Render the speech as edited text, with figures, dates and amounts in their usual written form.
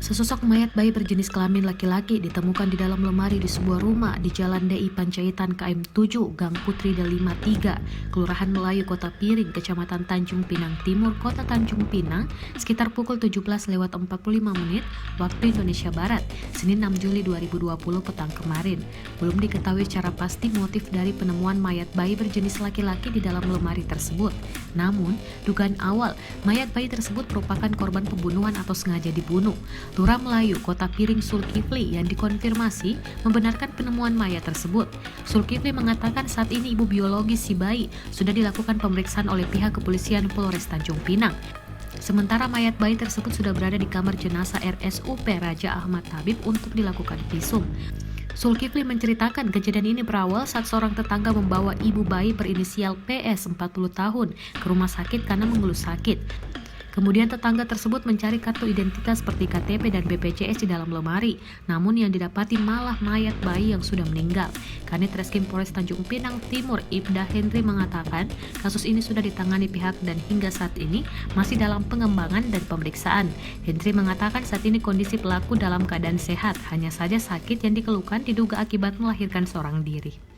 Sesosok mayat bayi berjenis kelamin laki-laki ditemukan di dalam lemari di sebuah rumah di Jalan DI Pancaitan KM 7, Gang Putri 53, Kelurahan Melayu, Kota Piring, Kecamatan Tanjung Pinang Timur, Kota Tanjung Pinang, sekitar pukul 17.45 waktu Indonesia Barat, Senin 6 Juli 2020 petang kemarin. Belum diketahui secara pasti motif dari penemuan mayat bayi berjenis laki-laki di dalam lemari tersebut. Namun, dugaan awal, mayat bayi tersebut merupakan korban pembunuhan atau sengaja dibunuh. Lurah Melayu, Kota Piring Zulkifli yang dikonfirmasi membenarkan penemuan mayat tersebut. Zulkifli mengatakan saat ini ibu biologis si bayi sudah dilakukan pemeriksaan oleh pihak kepolisian Polres Tanjung Pinang. Sementara mayat bayi tersebut sudah berada di kamar jenazah RSUP Raja Ahmad Tabib untuk dilakukan visum. Zulkifli menceritakan kejadian ini berawal saat seorang tetangga membawa ibu bayi berinisial PS 40 tahun ke rumah sakit karena mengeluh sakit. Kemudian tetangga tersebut mencari kartu identitas seperti KTP dan BPJS di dalam lemari, namun yang didapati malah mayat bayi yang sudah meninggal. Kanit Reskrim Polres Tanjung Pinang Timur Ibda Henry mengatakan kasus ini sudah ditangani pihak dan hingga saat ini masih dalam pengembangan dan pemeriksaan. Henry mengatakan saat ini kondisi pelaku dalam keadaan sehat, hanya saja sakit yang dikeluhkan diduga akibat melahirkan seorang diri.